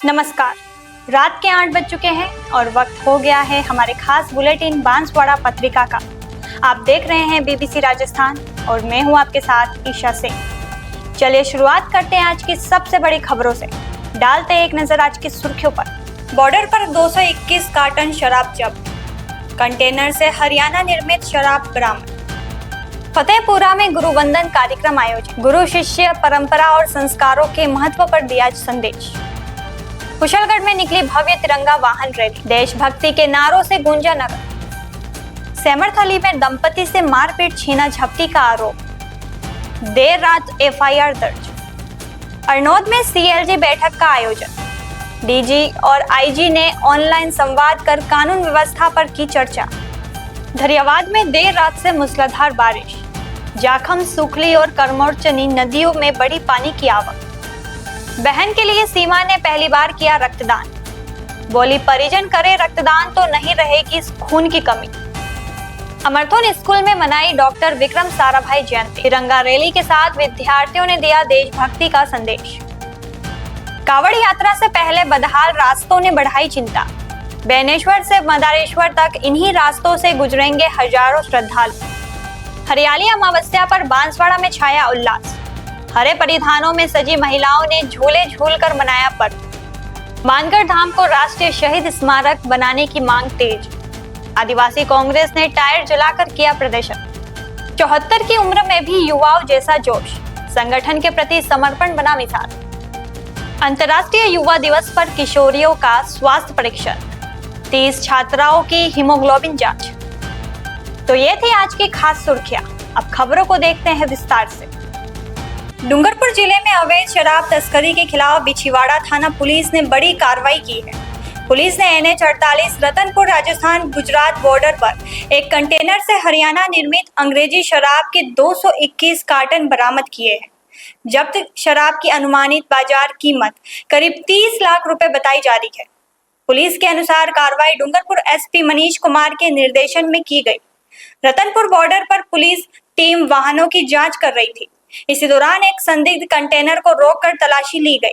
नमस्कार। रात के 8 बज चुके हैं और वक्त हो गया है हमारे खास बुलेटिन बांसवाड़ा पत्रिका का। आप देख रहे हैं बीबीसी राजस्थान और मैं हूं आपके साथ ईशा सिंह। चलिए शुरुआत करते हैं आज की सबसे बड़ी खबरों से। डालते हैं एक नजर आज की सुर्खियों पर। बॉर्डर पर 221 कार्टन शराब जब्त, कंटेनर से हरियाणा निर्मित शराब बरामद। फतेहपुरा में गुरु वंदन कार्यक्रम आयोजित, गुरु शिष्य परंपरा और संस्कारों के महत्व पर दिया संदेश। कुशलगढ़ में निकली भव्य तिरंगा वाहन रैली, देशभक्ति के नारों से गूंजा नगर। सेमरथली में दंपति से मारपीट छीना झपटी का आरोप, देर रात एफआईआर दर्ज। अरनोद में सीएलजी बैठक का आयोजन, डीजी और आईजी ने ऑनलाइन संवाद कर कानून व्यवस्था पर की चर्चा। धरियावाद में देर रात से मूसलाधार बारिश, जाखम, सुखली और करमोरचनी नदियों में बड़ी पानी की आवक। बहन के लिए सीमा ने पहली बार किया रक्तदान, बोली परिजन करे रक्तदान तो नहीं रहेगी खून की कमी। अमरथुन स्कूल में मनाई डॉक्टर विक्रम साराभाई जयंती, तिरंगा रैली के साथ विद्यार्थियों ने दिया देशभक्ति का संदेश। कावड़ यात्रा से पहले बदहाल रास्तों ने बढ़ाई चिंता, बेनेश्वर से मदारेश्वर तक इन्हीं रास्तों से गुजरेंगे हजारों श्रद्धालु। हरियाली अमावस्या पर बांसवाड़ा में छाया उल्लास, हरे परिधानों में सजी महिलाओं ने झूले झूलकर मनाया पर्व। मानगढ़ धाम को राष्ट्रीय शहीद स्मारक बनाने की मांग तेज, आदिवासी कांग्रेस ने टायर जलाकर किया प्रदर्शन। 74 की उम्र में भी युवाओं जैसा जोश, संगठन के प्रति समर्पण बना मिसाल। अंतर्राष्ट्रीय युवा दिवस पर किशोरियों का स्वास्थ्य परीक्षण, 30 छात्राओं की हीमोग्लोबिन जांच। तो ये थी आज की खास सुर्खियां। अब खबरों को देखते हैं विस्तार से। डूंगरपुर जिले में अवैध शराब तस्करी के खिलाफ बिछीवाड़ा थाना पुलिस ने बड़ी कार्रवाई की है। पुलिस ने NH 48 रतनपुर राजस्थान गुजरात बॉर्डर पर एक कंटेनर से हरियाणा निर्मित अंग्रेजी शराब के 221 कार्टन बरामद किए हैं। जब्त शराब की अनुमानित बाजार कीमत करीब 30 लाख रुपए बताई जा रही है। पुलिस के अनुसार कार्रवाई डूंगरपुर SP मनीष कुमार के निर्देशन में की गई। रतनपुर बॉर्डर पर पुलिस टीम वाहनों की जांच कर रही थी। इसी दौरान एक संदिग्ध कंटेनर को रोककर तलाशी ली गई।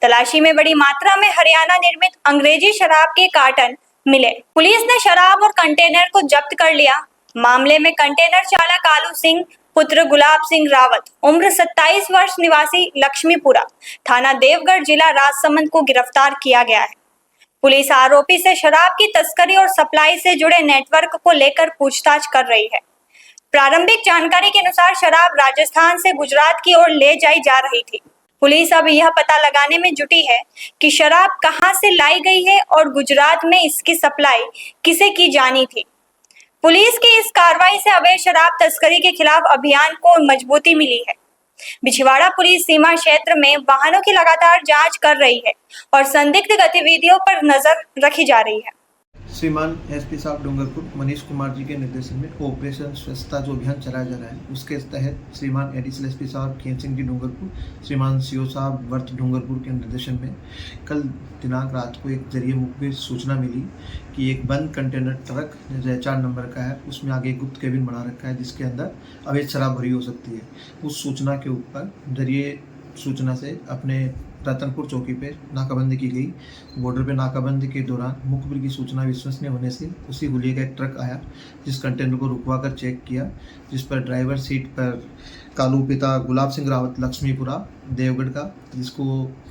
तलाशी में बड़ी मात्रा में हरियाणा निर्मित अंग्रेजी शराब के कार्टन मिले। पुलिस ने शराब और कंटेनर को जब्त कर लिया। मामले में कंटेनर चालक कालू सिंह पुत्र गुलाब सिंह रावत, उम्र 27 वर्ष, निवासी लक्ष्मीपुरा, थाना देवगढ़, जिला राजसमंद को गिरफ्तार किया गया है। पुलिस आरोपी से शराब की तस्करी और सप्लाई से जुड़े नेटवर्क को लेकर पूछताछ कर रही है। प्रारंभिक जानकारी के अनुसार शराब राजस्थान से गुजरात की ओर ले जाई जा रही थी। पुलिस अब यह पता लगाने में जुटी है कि शराब कहां से लाई गई है और गुजरात में इसकी सप्लाई किसे की जानी थी। पुलिस की इस कार्रवाई से अवैध शराब तस्करी के खिलाफ अभियान को मजबूती मिली है। बिछवाड़ा पुलिस सीमा क्षेत्र में वाहनों की लगातार जांच कर रही है और संदिग्ध गतिविधियों पर नजर रखी जा रही है। श्रीमान SP साहब डूंगरपुर मनीष कुमार जी के निर्देशन में ऑपरेशन स्वच्छता जो अभियान चलाया जा रहा है, उसके तहत श्रीमान एडिशनल SP साहब खेम सिंह जी डूंगरपुर, श्रीमान CO साहब वर्त डूंगरपुर के निर्देशन में कल दिनांक रात को एक जरिए मुखबिर सूचना मिली कि एक बंद कंटेनर ट्रक 4 नंबर का है, उसमें आगे गुप्त केबिन बना रखा है जिसके अंदर अवैध शराब भरी हो सकती है। उस सूचना के ऊपर जरिए सूचना से अपने रतनपुर चौकी पे नाकाबंदी की गई। बॉर्डर पे नाकाबंदी के दौरान मुखबिर की सूचना विश्वसनीय होने से उसी हुलिये का एक ट्रक आया, जिस कंटेनर को रुकवा कर चेक किया, जिस पर ड्राइवर सीट पर कालू पिता गुलाब सिंह रावत, लक्ष्मीपुरा, देवगढ़ का, जिसको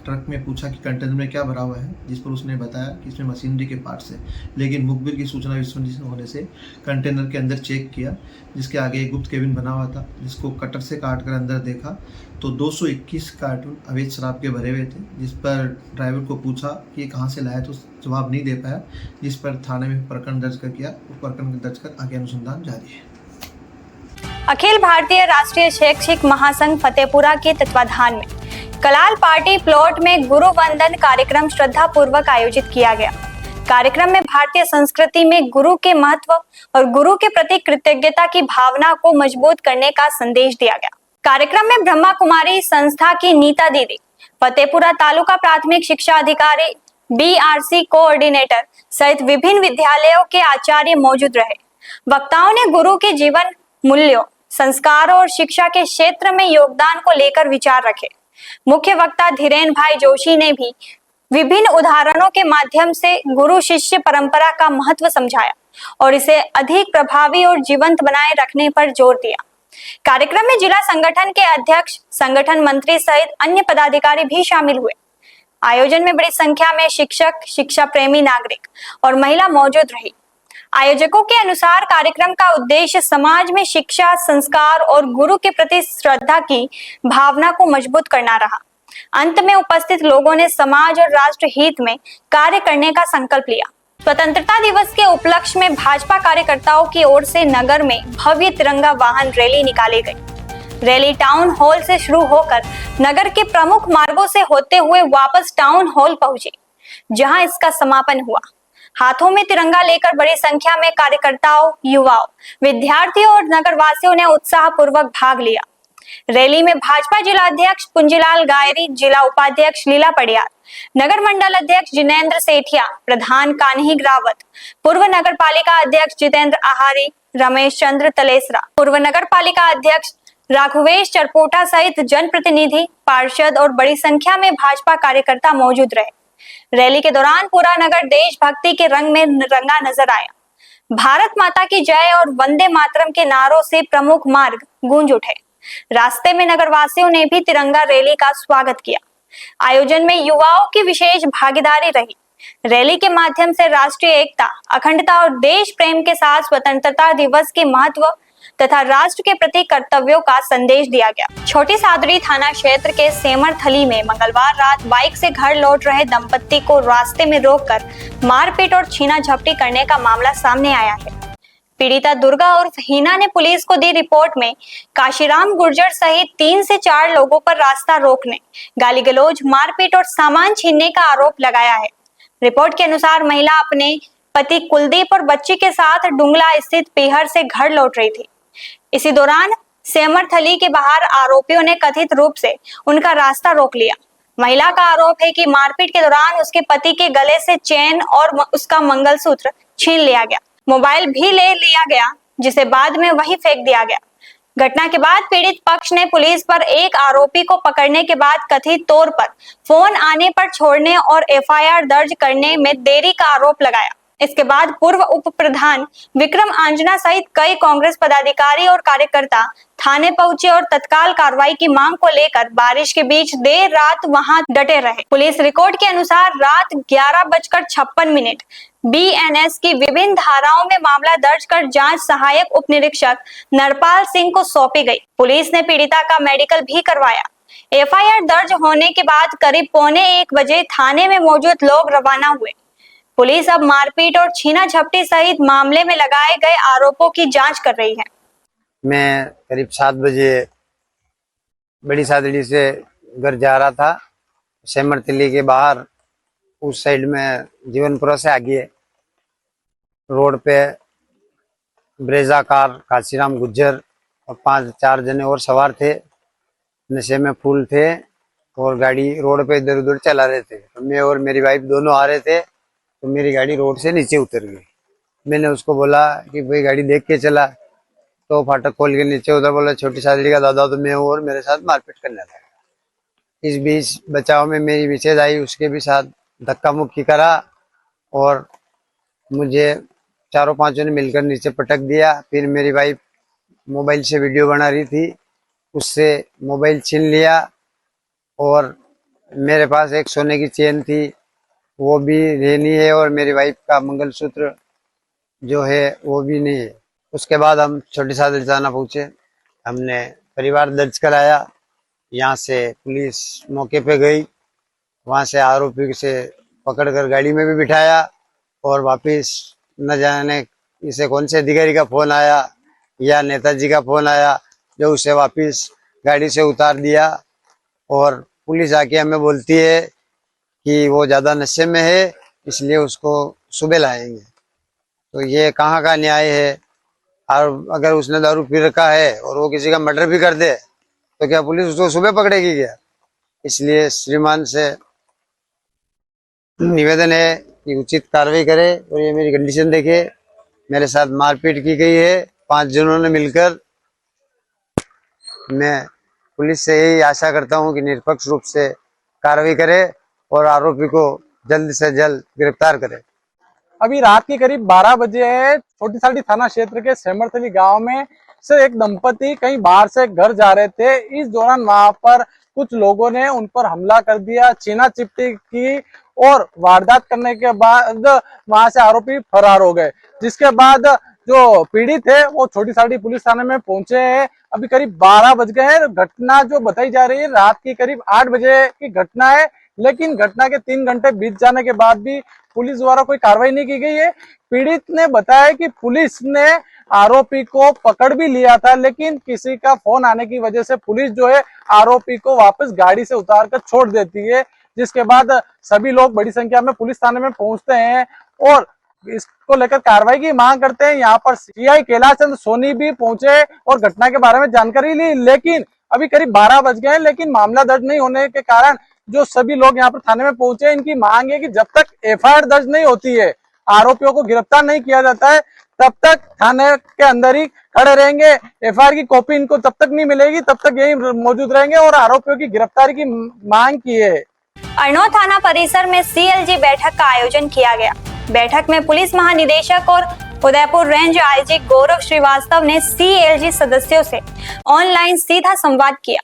ट्रक में पूछा कि कंटेनर में क्या भरा हुआ है, जिस पर उसने बताया कि इसमें मशीनरी के पार्ट्स है। लेकिन मुखबिर की सूचना विश्वसनीय होने से कंटेनर के अंदर चेक किया, जिसके आगे एक गुप्त केबिन बना हुआ था, जिसको कटर से काट कर अंदर देखा तो 221 कार्टून अवैध शराब के भरे हुए थे। जिस पर ड्राइवर को पूछा कि ये कहाँ से लाया तो जवाब नहीं दे पाया, जिस पर थाने में प्रकरण दर्ज कर किया और प्रकरण दर्ज कर आगे अनुसंधान जारी है। अखिल भारतीय राष्ट्रीय शैक्षिक महासंघ फतेहपुरा के तत्वाधान में कलाल पार्टी प्लॉट में गुरु वंदन कार्यक्रम श्रद्धा पूर्वक आयोजित किया गया। कार्यक्रम में भारतीय संस्कृति में गुरु के महत्व और गुरु के प्रति कृतज्ञता की भावना को मजबूत करने का संदेश दिया गया। कार्यक्रम में ब्रह्मा कुमारी संस्था की नीता दीदी, फतेहपुरा तालुका प्राथमिक शिक्षा अधिकारी, BRC कोऑर्डिनेटर सहित विभिन्न विद्यालयों के आचार्य मौजूद रहे। वक्ताओं ने गुरु के जीवन मूल्यों, संस्कारों और शिक्षा के क्षेत्र में योगदान को लेकर विचार रखे। मुख्य वक्ता धीरेन भाई जोशी ने भी विभिन्न उदाहरणों के माध्यम से गुरु शिष्य परंपरा का महत्व समझाया और इसे अधिक प्रभावी और जीवंत बनाए रखने पर जोर दिया। कार्यक्रम में जिला संगठन के अध्यक्ष, संगठन मंत्री सहित अन्य पदाधिकारी भी शामिल हुए। आयोजन में बड़ी संख्या में शिक्षक, शिक्षा प्रेमी नागरिक और महिला मौजूद रही। आयोजकों के अनुसार कार्यक्रम का उद्देश्य समाज में शिक्षा, संस्कार और गुरु के प्रति श्रद्धा की भावना को मजबूत करना रहा। अंत में उपस्थित लोगों ने समाज और राष्ट्र हित में कार्य करने का संकल्प लिया। स्वतंत्रता दिवस के उपलक्ष्य में भाजपा कार्यकर्ताओं की ओर से नगर में भव्य तिरंगा वाहन रैली निकाली गई। रैली टाउन हॉल से शुरू होकर नगर के प्रमुख मार्गों से होते हुए वापस टाउन हॉल पहुंची, जहां इसका समापन हुआ। हाथों में तिरंगा लेकर बड़ी संख्या में कार्यकर्ताओं, युवाओं, विद्यार्थियों और नगरवासियों ने उत्साहपूर्वक भाग लिया। रैली में भाजपा जिला अध्यक्ष पुंजीलाल गायरी, जिला उपाध्यक्ष लीला पडियार, नगर मंडल अध्यक्ष जिनेंद्र सेठिया, प्रधान कान्ही रावत, पूर्व नगर पालिका अध्यक्ष जितेंद्र आहारी, रमेश चंद्र तलेसरा, पूर्व नगर पालिका अध्यक्ष राघवेश चरपोटा सहित जनप्रतिनिधि, पार्षद और बड़ी संख्या में भाजपा कार्यकर्ता मौजूद रहे। रैली के दौरान पूरा नगर देशभक्ति के रंग में रंगा नजर आया। भारत माता की जय और वंदे मातरम के नारों से प्रमुख मार्ग गूंज उठे। रास्ते में नगरवासियों ने भी तिरंगा रैली का स्वागत किया। आयोजन में युवाओं की विशेष भागीदारी रही। रैली के माध्यम से राष्ट्रीय एकता, अखंडता और देश प्रेम के साथ स्वतंत्रता दिवस के महत्व तथा राष्ट्र के प्रति कर्तव्यों का संदेश दिया गया। छोटी सादड़ी थाना क्षेत्र के सेमरथली में मंगलवार रात बाइक से घर लौट रहे दंपत्ति को रास्ते में रोककर मारपीट और छीना झपटी करने का मामला सामने आया है। पीड़िता दुर्गा उर्फ हीना ने पुलिस को दी रिपोर्ट में काशीराम गुर्जर सहित 3 से 4 लोगों पर रास्ता रोकने, गाली गलौज, मारपीट और सामान छीनने का आरोप लगाया है। रिपोर्ट के अनुसार महिला अपने पति कुलदीप और बच्ची के साथ डुंगला स्थित पीहर से घर लौट रही थी। इसी दौरान सेमरथली के बाहर आरोपियों ने कथित रूप से उनका रास्ता रोक लिया। महिला का आरोप है कि मारपीट के दौरान उसके पति के गले से चेन और उसका मंगलसूत्र छीन लिया गया। मोबाइल भी ले लिया गया, जिसे बाद में वही फेंक दिया गया। घटना के बाद पीड़ित पक्ष ने पुलिस पर एक आरोपी को पकड़ने के बाद कथित तौर पर फोन आने पर छोड़ने और एफआईआर दर्ज करने में देरी का आरोप लगाया। इसके बाद पूर्व उप प्रधान विक्रम आंजना सहित कई कांग्रेस पदाधिकारी और कार्यकर्ता थाने पहुंचे और तत्काल कार्रवाई की मांग को लेकर बारिश के बीच देर रात वहां डटे रहे। पुलिस रिकॉर्ड के अनुसार रात 11:56 बीएनएस की विभिन्न धाराओं में मामला दर्ज कर जांच सहायक उप निरीक्षक नरपाल सिंह को सौंपी गई। पुलिस ने पीड़िता का मेडिकल भी करवाया। एफआईआर दर्ज होने के बाद करीब 1:45 बजे थाने में मौजूद लोग रवाना हुए। पुलिस अब मारपीट और छीना झपटी सहित मामले में लगाए गए आरोपों की जांच कर रही है। मैं करीब 7 बजे बड़ी सादड़ी से घर जा रहा था। सेमरथली के बाहर उस साइड में जीवनपुरा से आगे रोड पे ब्रेजा कार काशीराम गुज्जर और 5-4 जने और सवार थे। नशे में फुल थे और गाड़ी रोड पे इधर उधर चला रहे थे। तो मैं और मेरी वाइफ दोनों आ रहे थे, तो मेरी गाड़ी रोड से नीचे उतर गई। मैंने उसको बोला कि भाई गाड़ी देख के चला, तो फाटक खोल के नीचे उधर। बोला छोटी सादड़ी का दादा तो मैं हूँ और मेरे साथ मारपीट करने लगा। इस बीच बचाव में मेरी मिसेज आई, उसके भी साथ धक्का मुक्की करा और मुझे 4-5 ने मिलकर नीचे पटक दिया। फिर मेरी वाइफ मोबाइल से वीडियो बना रही थी, उससे मोबाइल छीन लिया और मेरे पास एक सोने की चेन थी, वो भी नहीं है और मेरी वाइफ का मंगलसूत्र जो है वो भी नहीं है। उसके बाद हम छोटी सादड़ी थाना पहुंचे। हमने परिवार दर्ज कराया। यहाँ से पुलिस मौके पे गई, वहां से आरोपी से पकड़कर गाड़ी में भी बिठाया और वापस न जाने इसे कौन से अधिकारी का फोन आया या नेताजी का फोन आया जो उसे वापस गाड़ी से उतार दिया। और पुलिस आके हमें बोलती है कि वो ज़्यादा नशे में है, इसलिए उसको सुबह लाएंगे। तो ये कहाँ का न्याय है? और अगर उसने दारू पी रखा है और वो किसी का मर्डर भी कर दे तो क्या पुलिस उसको सुबह पकड़ेगी क्या? इसलिए श्रीमान से निवेदन है कि उचित कार्रवाई करे। और ये मेरी कंडीशन देखे, मेरे साथ मारपीट की गई है 5 जनों ने मिलकर। मैं पुलिस से यही आशा करता हूं कि निष्पक्ष रूप से कार्रवाई करे और आरोपी को जल्द से जल्द गिरफ्तार करे। अभी रात के करीब 12 बजे है। छोटी साल्टी थाना क्षेत्र के सेमरतली गांव में से एक दंपति कहीं बाहर से घर जा रहे थे। इस दौरान वहां पर कुछ लोगों ने उन पर हमला कर दिया, छीना चिपटी की और वारदात करने के बाद वहां से आरोपी फरार हो गए। जिसके बाद जो पीड़ित है वो छोटी साल्टी पुलिस थाने में पहुंचे हैं। अभी करीब 12 बज गए हैं। घटना जो बताई जा रही है रात की करीब 8 बजे की घटना है, लेकिन घटना के 3 घंटे बीत जाने के बाद भी पुलिस द्वारा कोई कार्रवाई नहीं की गई है। पीड़ित ने बताया कि पुलिस ने आरोपी को पकड़ भी लिया था, लेकिन किसी का फोन आने की वजह से पुलिस जो है आरोपी को वापस गाड़ी से उतार कर छोड़ देती है। जिसके बाद सभी लोग बड़ी संख्या में पुलिस थाने में पहुंचते हैं और इसको लेकर कार्रवाई की मांग करते हैं। यहाँ पर सीआई कैलाश चंद्र सोनी भी पहुंचे और घटना के बारे में जानकारी ली, लेकिन अभी करीब 12 बज गए हैं, लेकिन मामला दर्ज नहीं होने के कारण जो सभी लोग यहाँ पर थाने में पहुंचे, इनकी मांग है कि जब तक एफआईआर दर्ज नहीं होती है, आरोपियों को गिरफ्तार नहीं किया जाता है, तब तक थाने के अंदर ही खड़े रहेंगे। एफआईआर की कॉपी इनको तब तक नहीं मिलेगी, तब तक यही मौजूद रहेंगे और आरोपियों की गिरफ्तारी की मांग की है। अरनोद थाना परिसर में सीएलजी बैठक का आयोजन किया गया। बैठक में पुलिस महानिदेशक और उदयपुर रेंज आईजी गौरव श्रीवास्तव ने सीएलजी सदस्यों से ऑनलाइन सीधा संवाद किया।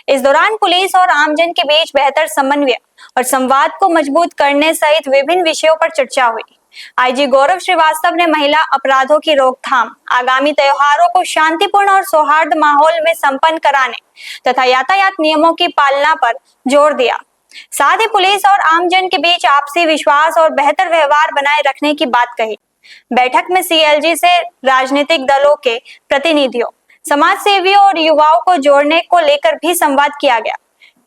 इस दौरान पुलिस और आमजन के बीच बेहतर समन्वय और संवाद को मजबूत करने सहित विभिन्न विषयों पर चर्चा हुई। आईजी गौरव श्रीवास्तव ने महिला अपराधों की रोकथाम, आगामी त्योहारों को शांतिपूर्ण और सौहार्द माहौल में संपन्न कराने तथा यातायात नियमों की पालना पर जोर दिया। साथ ही पुलिस और आमजन के बीच आपसी विश्वास और बेहतर व्यवहार बनाए रखने की बात कही। बैठक में सीएलजी से राजनीतिक दलों के प्रतिनिधियों, समाज सेवियों और युवाओं को जोड़ने को लेकर भी संवाद किया गया।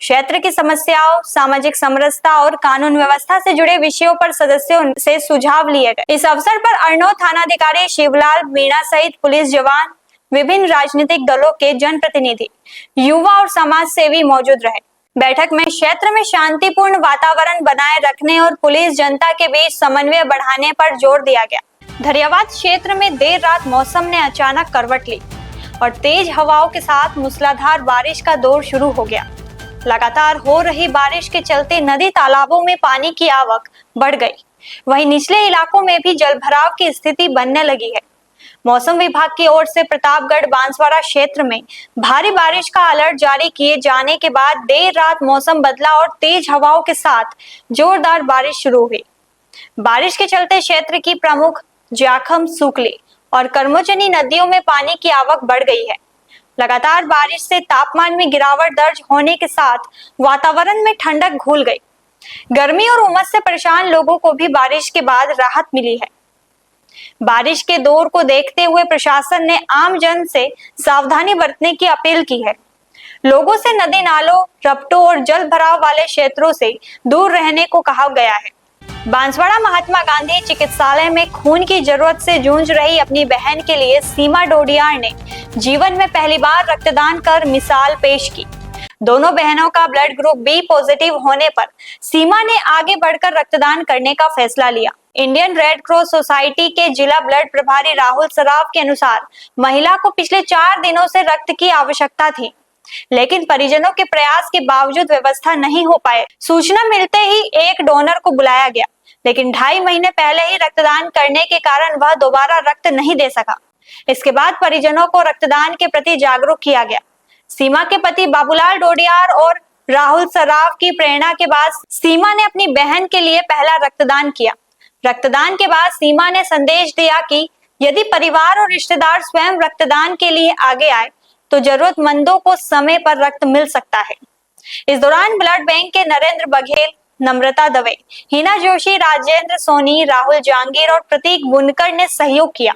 क्षेत्र की समस्याओं, सामाजिक समरसता और कानून व्यवस्था से जुड़े विषयों पर सदस्यों से सुझाव लिए गए। इस अवसर पर अरनोद थानाधिकारी शिवलाल मीणा सहित पुलिस जवान, विभिन्न राजनीतिक दलों के जनप्रतिनिधि, युवा और समाज सेवी मौजूद रहे। बैठक में क्षेत्र में शांतिपूर्ण वातावरण बनाए रखने और पुलिस जनता के बीच समन्वय बढ़ाने पर जोर दिया गया। धरियावाद क्षेत्र में देर रात मौसम ने अचानक करवट ली और तेज हवाओं के साथ मूसलाधार बारिश का दौर शुरू हो गया। लगातार हो रही बारिश के चलते नदी तालाबों में पानी की आवक बढ़ गई। वहीं निचले इलाकों में भी जलभराव की स्थिति बनने लगी है। मौसम विभाग की ओर से प्रतापगढ़ बांसवाड़ा क्षेत्र में भारी बारिश का अलर्ट जारी किए जाने के बाद देर रात मौसम बदला और तेज हवाओं के साथ जोरदार बारिश शुरू हुई। बारिश के चलते क्षेत्र की प्रमुख जाखम, सुकली और कर्मोचनी नदियों में पानी की आवक बढ़ गई है। लगातार बारिश से तापमान में गिरावट दर्ज होने के साथ वातावरण में ठंडक घुल गई। गर्मी और उमस से परेशान लोगों को भी बारिश के बाद राहत मिली है। बारिश के दौर को देखते हुए प्रशासन ने आम जन से सावधानी बरतने की अपील की है। लोगों से नदी नालों, रपटों और जल भराव वाले क्षेत्रों से दूर रहने को कहा गया है। बांसवाड़ा महात्मा गांधी चिकित्सालय में खून की जरूरत से जूझ रही अपनी बहन के लिए सीमा डोडियार ने जीवन में पहली बार रक्तदान कर मिसाल पेश की। दोनों बहनों का ब्लड ग्रुप बी पॉजिटिव होने पर सीमा ने आगे बढ़कर रक्तदान करने का फैसला लिया। इंडियन रेड क्रॉस सोसाइटी के जिला ब्लड प्रभारी राहुल सराफ के अनुसार महिला को पिछले 4 दिनों से रक्त की आवश्यकता थी, लेकिन परिजनों के प्रयास के बावजूद व्यवस्था नहीं हो पाए। सूचना मिलते ही एक डोनर को बुलाया गया, लेकिन 2.5 महीने पहले ही रक्तदान करने के कारण वह दोबारा रक्त नहीं दे सका। इसके बाद परिजनों को रक्तदान के प्रति जागरूक किया गया। सीमा के पति बाबूलाल डोडियार और राहुल सराफ की प्रेरणा के बाद सीमा ने अपनी बहन के लिए पहला रक्तदान किया। रक्तदान के बाद सीमा ने संदेश दिया कि यदि परिवार और रिश्तेदार स्वयं रक्तदान के लिए आगे आए तो जरूरतमंदों को समय पर रक्त मिल सकता है। इस दौरान ब्लड बैंक के नरेंद्र बघेल, नम्रता दवे, हिना जोशी, राजेंद्र सोनी, राहुल जहांगीर और प्रतीक बुनकर ने सहयोग किया।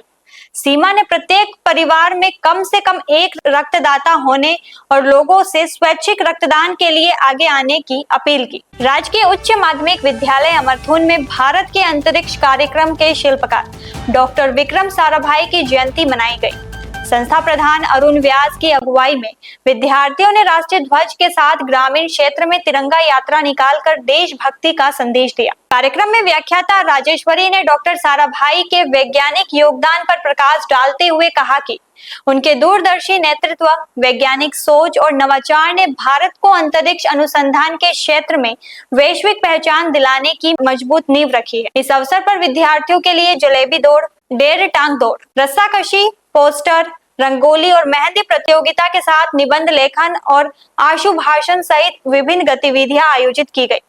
सीमा ने प्रत्येक परिवार में कम से कम एक रक्तदाता होने और लोगों से स्वैच्छिक रक्तदान के लिए आगे आने की अपील की। राजकीय उच्च माध्यमिक विद्यालय अमरथून में भारत के अंतरिक्ष कार्यक्रम के शिल्पकार डॉक्टर विक्रम साराभाई की जयंती मनाई गई। संस्था प्रधान अरुण व्यास की अगुवाई में विद्यार्थियों ने राष्ट्रीय ध्वज के साथ ग्रामीण क्षेत्र में तिरंगा यात्रा निकालकर देशभक्ति का संदेश दिया। कार्यक्रम में व्याख्याता राजेश्वरी ने डॉक्टर साराभाई के वैज्ञानिक योगदान पर प्रकाश डालते हुए कहा कि उनके दूरदर्शी नेतृत्व, वैज्ञानिक सोच और नवाचार ने भारत को अंतरिक्ष अनुसंधान के क्षेत्र में वैश्विक पहचान दिलाने की मजबूत नींव रखी है। इस अवसर पर विद्यार्थियों के लिए जलेबी दौड़, डेर टांग दौड़, रस्साकशी, पोस्टर, रंगोली और मेहंदी प्रतियोगिता के साथ निबंध लेखन और आशु भाषण सहित विभिन्न गतिविधियां आयोजित की गई।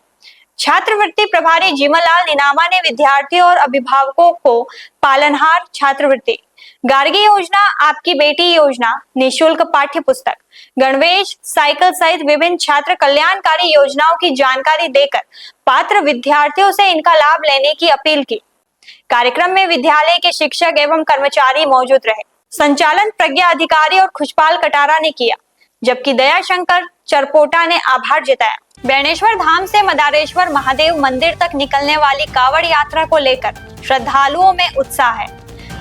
छात्रवृत्ति प्रभारी जीवनलाल निनामा ने विद्यार्थियों और अभिभावकों को पालनहार छात्रवृत्ति, गार्गी योजना, आपकी बेटी योजना, निःशुल्क पाठ्य पुस्तक, गणवेश, साइकिल सहित विभिन्न छात्र कल्याणकारी योजनाओं की जानकारी देकर पात्र विद्यार्थियों से इनका लाभ लेने की अपील की। कार्यक्रम में विद्यालय के शिक्षक एवं कर्मचारी मौजूद रहे। संचालन प्रज्ञा अधिकारी और खुशपाल कटारा ने किया, जबकि दयाशंकर चरपोटा ने आभार जताया। बेणेश्वर धाम से मदारेश्वर महादेव मंदिर तक निकलने वाली कावड़ यात्रा को लेकर श्रद्धालुओं में उत्साह है,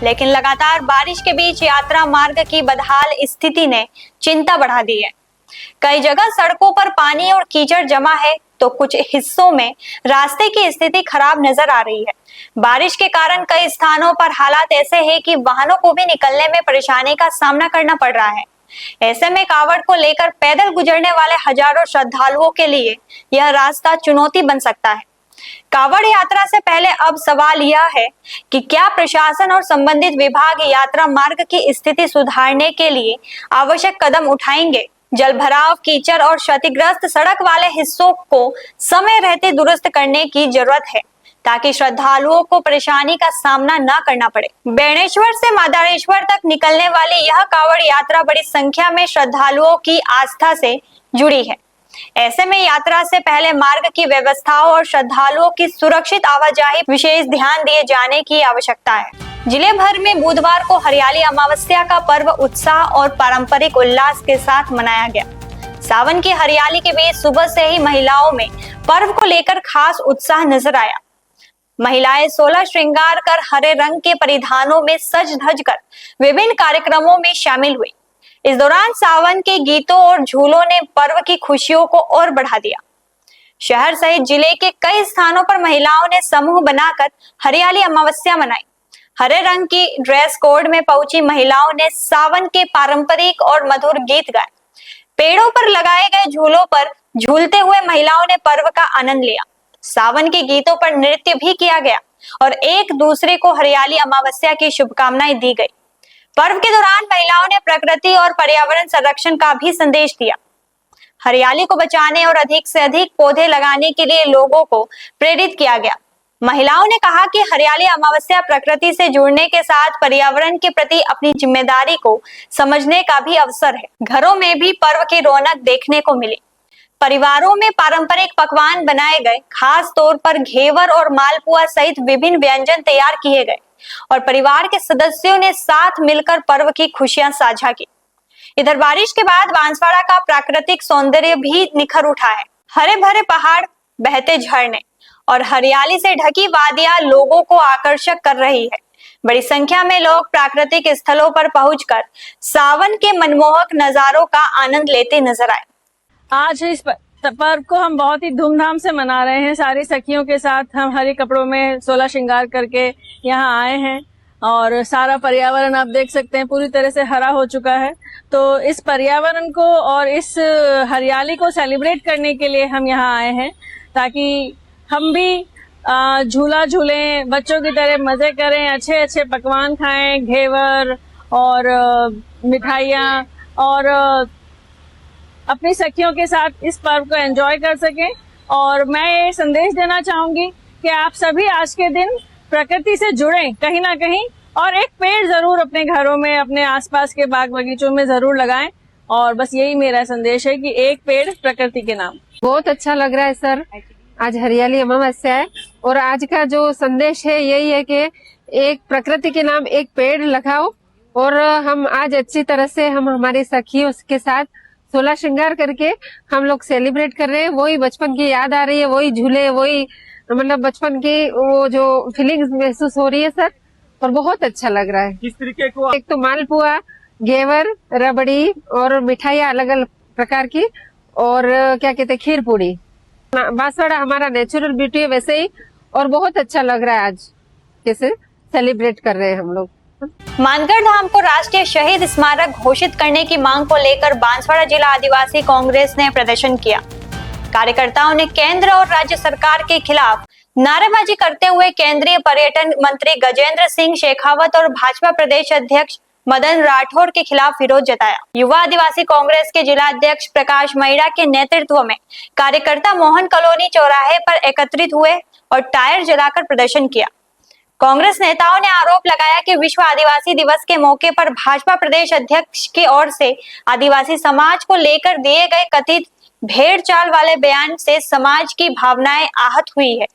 लेकिन लगातार बारिश के बीच यात्रा मार्ग की बदहाल स्थिति ने चिंता बढ़ा दी है। कई जगह सड़कों पर पानी और कीचड़ जमा है, तो कुछ हिस्सों में रास्ते की स्थिति खराब नजर आ रही है। बारिश के कारण कई स्थानों पर हालात ऐसे हैं कि वाहनों को भी निकलने में परेशानी का सामना करना पड़ रहा है। ऐसे में कावड़ को लेकर पैदल गुजरने वाले हजारों श्रद्धालुओं के लिए यह रास्ता चुनौती बन सकता है। कावड़ यात्रा से पहले अब सवाल यह है कि क्या प्रशासन और संबंधित विभाग यात्रा मार्ग की स्थिति सुधारने के लिए आवश्यक कदम उठाएंगे। जलभराव, कीचड़ और क्षतिग्रस्त सड़क वाले हिस्सों को समय रहते दुरुस्त करने की जरूरत है, ताकि श्रद्धालुओं को परेशानी का सामना न करना पड़े। बेणेश्वर से मदारेश्वर तक निकलने वाली यह कावड़ यात्रा बड़ी संख्या में श्रद्धालुओं की आस्था से जुड़ी है। ऐसे में यात्रा से पहले मार्ग की व्यवस्थाओं और श्रद्धालुओं की सुरक्षित आवाजाही विशेष ध्यान दिए जाने की आवश्यकता है। जिले भर में बुधवार को हरियाली अमावस्या का पर्व उत्साह और पारंपरिक उल्लास के साथ मनाया गया। सावन की हरियाली के बीच सुबह से ही महिलाओं में पर्व को लेकर खास उत्साह नजर आया। महिलाएं 16 श्रृंगार कर हरे रंग के परिधानों में सज धज कर विभिन्न कार्यक्रमों में शामिल हुई। इस दौरान सावन के गीतों और झूलों ने पर्व की खुशियों को और बढ़ा दिया। शहर सहित जिले के कई स्थानों पर महिलाओं ने समूह बनाकर हरियाली अमावस्या मनाई। हरे रंग की ड्रेस कोड में पहुंची महिलाओं ने सावन के पारंपरिक और मधुर गीत गाए। पेड़ों पर लगाए गए झूलों पर झूलते हुए महिलाओं ने पर्व का आनंद लिया। सावन के गीतों पर नृत्य भी किया गया और एक दूसरे को हरियाली अमावस्या की शुभकामनाएं दी गई। पर्व के दौरान महिलाओं ने प्रकृति और पर्यावरण संरक्षण का भी संदेश दिया। हरियाली को बचाने और अधिक से अधिक पौधे लगाने के लिए लोगों को प्रेरित किया गया। महिलाओं ने कहा कि हरियाली अमावस्या प्रकृति से जुड़ने के साथ पर्यावरण के प्रति अपनी जिम्मेदारी को समझने का भी अवसर है। घरों में भी पर्व की रौनक देखने को मिली। परिवारों में पारंपरिक पकवान बनाए गए, खास तौर पर घेवर और मालपुआ सहित विभिन्न व्यंजन तैयार किए गए और परिवार के सदस्यों ने साथ मिलकर पर्व की खुशियां साझा की। इधर बारिश के बाद बांसवाड़ा का प्राकृतिक सौंदर्य भी निखर उठा है। हरे भरे पहाड़, बहते झरने और हरियाली से ढकी वादियां लोगों को आकर्षक कर रही है। बड़ी संख्या में लोग प्राकृतिक स्थलों पर पहुंचकर सावन के मनमोहक नजारों का आनंद लेते नजर आए। आज इस पर्व को हम बहुत ही धूमधाम से मना रहे हैं। सारी सखियों के साथ हम हरे कपड़ों में 16 श्रृंगार करके यहाँ आए हैं और सारा पर्यावरण आप देख सकते हैं पूरी तरह से हरा हो चुका है। तो इस पर्यावरण को और इस हरियाली को सेलिब्रेट करने के लिए हम यहाँ आए हैं, ताकि हम भी झूला झूलें, बच्चों की तरह मजे करें, अच्छे अच्छे पकवान खाएं, घेवर और मिठाइयाँ, और अपनी सखियों के साथ इस पर्व को एंजॉय कर सकें। और मैं ये संदेश देना चाहूंगी कि आप सभी आज के दिन प्रकृति से जुड़ें कहीं ना कहीं, और एक पेड़ जरूर अपने घरों में, अपने आसपास के बाग बगीचों में जरूर लगाएं। और बस यही मेरा संदेश है कि एक पेड़ प्रकृति के नाम। बहुत अच्छा लग रहा है सर, आज हरियाली अमावस्या है और आज का जो संदेश है यही है कि एक प्रकृति के नाम एक पेड़ लगाओ। और हम आज अच्छी तरह से हम हमारी सखियों के साथ 16 श्रृंगार करके हम लोग सेलिब्रेट कर रहे हैं। वही बचपन की याद आ रही है, वही झूले, वही मतलब बचपन की वो जो फीलिंग्स महसूस हो रही है सर, और बहुत अच्छा लग रहा है। किस तरीके को? एक तो मालपुआ, घेवर, रबड़ी और मिठाइयाँ अलग अलग प्रकार की, और क्या कहते हैं, खीर पूड़ी। बांसवाड़ा हमारा नेचुरल ब्यूटी है वैसे ही, और बहुत अच्छा लग रहा है आज कैसे सेलिब्रेट कर रहे हैं हम लोग। मानगढ़ धाम को राष्ट्रीय शहीद स्मारक घोषित करने की मांग को लेकर बांसवाड़ा जिला आदिवासी कांग्रेस ने प्रदर्शन किया। कार्यकर्ताओं ने केंद्र और राज्य सरकार के खिलाफ नारेबाजी करते हुए केंद्रीय पर्यटन मंत्री गजेंद्र सिंह शेखावत और भाजपा प्रदेश अध्यक्ष मदन राठौड़ के खिलाफ विरोध जताया। युवा आदिवासी कांग्रेस के जिला अध्यक्ष प्रकाश मैड़ा के नेतृत्व में कार्यकर्ता मोहन कॉलोनी चौराहे पर एकत्रित हुए और टायर जलाकर प्रदर्शन किया। कांग्रेस नेताओं ने आरोप लगाया कि विश्व आदिवासी दिवस के मौके पर भाजपा प्रदेश अध्यक्ष की ओर से आदिवासी समाज को लेकर दिए गए कथित भेड़ चाल वाले बयान से समाज की भावनाएं आहत हुई है।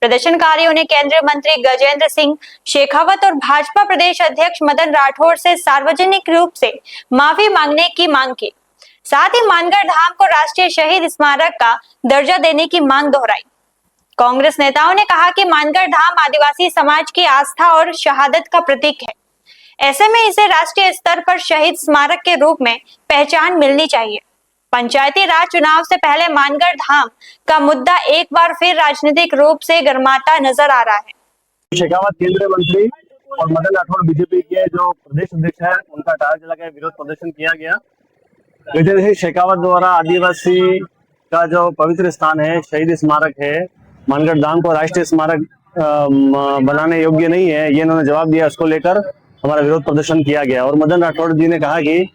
प्रदर्शनकारियों ने केंद्रीय मंत्री गजेंद्र सिंह शेखावत और भाजपा प्रदेश अध्यक्ष मदन राठौड़ से सार्वजनिक रूप से माफी मांगने की मांग की। साथ ही मानगढ़ धाम को राष्ट्रीय शहीद स्मारक का दर्जा देने की मांग दोहराई। कांग्रेस नेताओं ने कहा कि मानगढ़ धाम आदिवासी समाज की आस्था और शहादत का प्रतीक है। ऐसे में इसे राष्ट्रीय स्तर पर शहीद स्मारक के रूप में पहचान मिलनी चाहिए। पंचायती राज चुनाव से पहले मानगढ़ धाम का मुद्दा एक बार फिर राजनीतिक रूप से गर्माता नजर आ रहा है। शेखावत केंद्रीय मंत्री और मदन राठौड़ बीजेपी के जो प्रदेश अध्यक्ष है, उनका टायर जलाकर विरोध प्रदर्शन किया गया। गजेंद्र सिंह शेखावत द्वारा आदिवासी का जो पवित्र स्थान है, शहीद स्मारक है, मानगढ़ धाम को राष्ट्रीय स्मारक बनाने योग्य नहीं है, ये इन्होंने जवाब दिया। उसको लेकर हमारा विरोध प्रदर्शन किया गया। और मदन राठौड़ जी ने कहा कि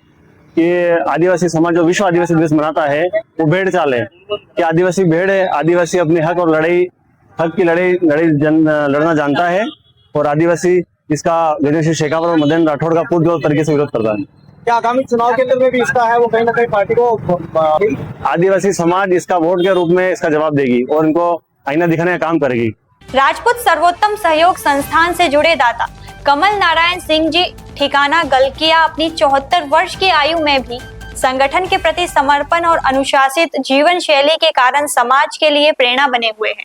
आदिवासी समाज जो विश्व आदिवासी दिवस मनाता है वो भेड़ चाल है, कि आदिवासी भेड़ है। आदिवासी अपने हक और हक की लड़ाई लड़ना जानता है, और आदिवासी इसका गजेंद्र सिंह शेखावत और मदन राठौड़ का पूर्ण तरीके से विरोध करता है। क्या आगामी चुनाव केंद्र में भी इसका है, वो कहीं ना कहीं पार्टी को आदिवासी समाज इसका वोट के रूप में इसका जवाब देगी और इनको आईना दिखाने का काम करेगी। राजपूत सर्वोत्तम सहयोग संस्थान से जुड़े दाता कमल नारायण सिंह जी ठिकाना गलकिया अपनी 74 वर्ष की आयु में भी संगठन के प्रति समर्पण और अनुशासित जीवन शैली के कारण समाज के लिए प्रेरणा बने हुए हैं।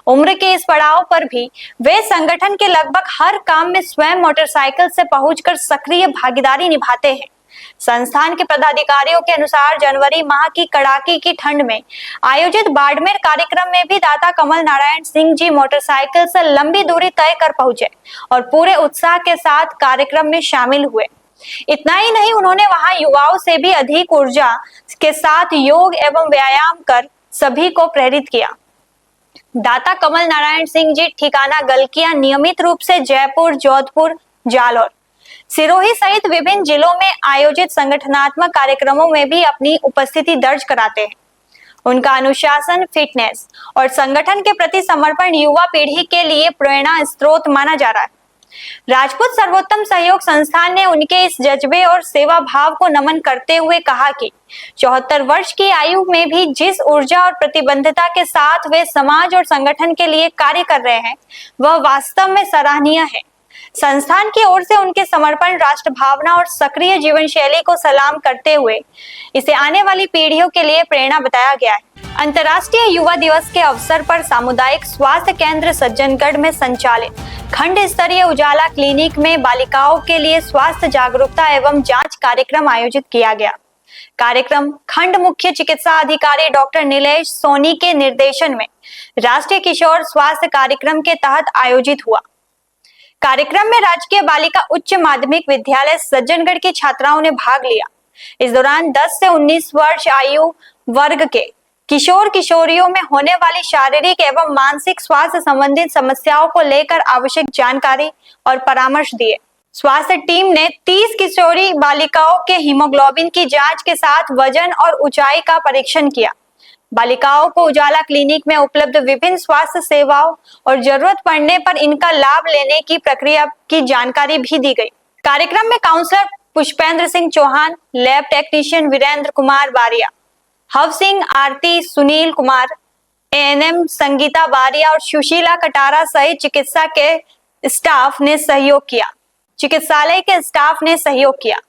उम्र के इस पड़ाव पर भी वे संगठन के लगभग हर काम में स्वयं मोटरसाइकिल से पहुंचकर सक्रिय भागीदारी निभाते हैं। संस्थान के पदाधिकारियों के अनुसार जनवरी माह की कड़ाके की ठंड में आयोजित बाड़मेर कार्यक्रम में भी दाता कमल नारायण सिंह जी मोटरसाइकिल से लंबी दूरी तय कर पहुंचे और पूरे उत्साह के साथ कार्यक्रम में शामिल हुए। इतना ही नहीं, उन्होंने वहां युवाओं से भी अधिक ऊर्जा के साथ योग एवं व्यायाम कर सभी को प्रेरित किया। दाता कमल नारायण सिंह जी ठिकाना गलकिया नियमित रूप से जयपुर, जोधपुर, जालौर, सिरोही सहित विभिन्न जिलों में आयोजित संगठनात्मक कार्यक्रमों में भी अपनी उपस्थिति दर्ज कराते हैं। उनका अनुशासन, फिटनेस और संगठन के प्रति समर्पण युवा पीढ़ी के लिए प्रेरणा स्रोत माना जा रहा है। राजपूत सर्वोत्तम सहयोग संस्थान ने उनके इस जज्बे और सेवा भाव को नमन करते हुए कहा कि 74 वर्ष की आयु में भी जिस ऊर्जा और प्रतिबद्धता के साथ वे समाज और संगठन के लिए कार्य कर रहे हैं, वह वास्तव में सराहनीय है। संस्थान की ओर से उनके समर्पण, राष्ट्र भावना और सक्रिय जीवन शैली को सलाम करते हुए इसे आने वाली पीढ़ियों के लिए प्रेरणा बताया गया है। अंतर्राष्ट्रीय युवा दिवस के अवसर पर सामुदायिक स्वास्थ्य केंद्र सज्जनगढ़ में संचालित खंड स्तरीय उजाला क्लिनिक में बालिकाओं के लिए स्वास्थ्य जागरूकता एवं जांच कार्यक्रम आयोजित किया गया। कार्यक्रम खंड मुख्य चिकित्सा अधिकारी डॉक्टर नीलेश सोनी के निर्देशन में राष्ट्रीय किशोर स्वास्थ्य कार्यक्रम के तहत आयोजित हुआ। कार्यक्रम में राजकीय बालिका उच्च माध्यमिक विद्यालय सज्जनगढ़ की छात्राओं ने भाग लिया। इस दौरान 10 से 19 वर्ष आयु वर्ग के किशोर किशोरियों में होने वाली शारीरिक एवं मानसिक स्वास्थ्य संबंधित समस्याओं को लेकर आवश्यक जानकारी और परामर्श दिए। स्वास्थ्य टीम ने 30 किशोरी बालिकाओं के हीमोग्लोबिन की जांच के साथ वजन और ऊंचाई का परीक्षण किया। बालिकाओं को उजाला क्लिनिक में उपलब्ध विभिन्न स्वास्थ्य सेवाओं और जरूरत पड़ने पर इनका लाभ लेने की प्रक्रिया की जानकारी भी दी गई। कार्यक्रम में counsellor Pushpendra Singh Chauhan, lab technician Virendra Kumar Bariya, Hav Singh, Aarti, Sunil Kumar, ANM Sangeeta Bariya और सुशीला कटारा सहित चिकित्सा के स्टाफ ने सहयोग किया। चिकित्सालय के स्टाफ ने सहयोग किया।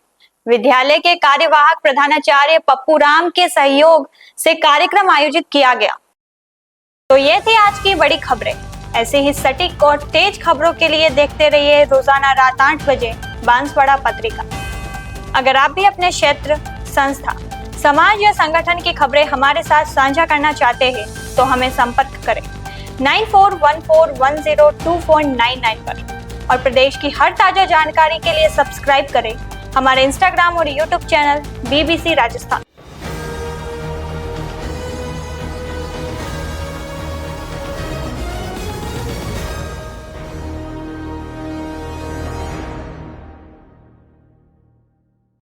विद्यालय के कार्यवाहक प्रधानाचार्य पप्पू राम के सहयोग से कार्यक्रम आयोजित किया गया। तो ये थी आज की बड़ी खबरें। ऐसे ही सटीक और तेज खबरों के लिए देखते रहिए रोजाना रात 8 बजे बांसवाड़ा पत्रिका। अगर आप भी अपने क्षेत्र, संस्था, समाज या संगठन की खबरें हमारे साथ साझा करना चाहते हैं तो हमें संपर्क करें 9414102499 पर और प्रदेश की हर ताजा जानकारी के लिए सब्सक्राइब करें हमारे इंस्टाग्राम और यूट्यूब चैनल BBC राजस्थान।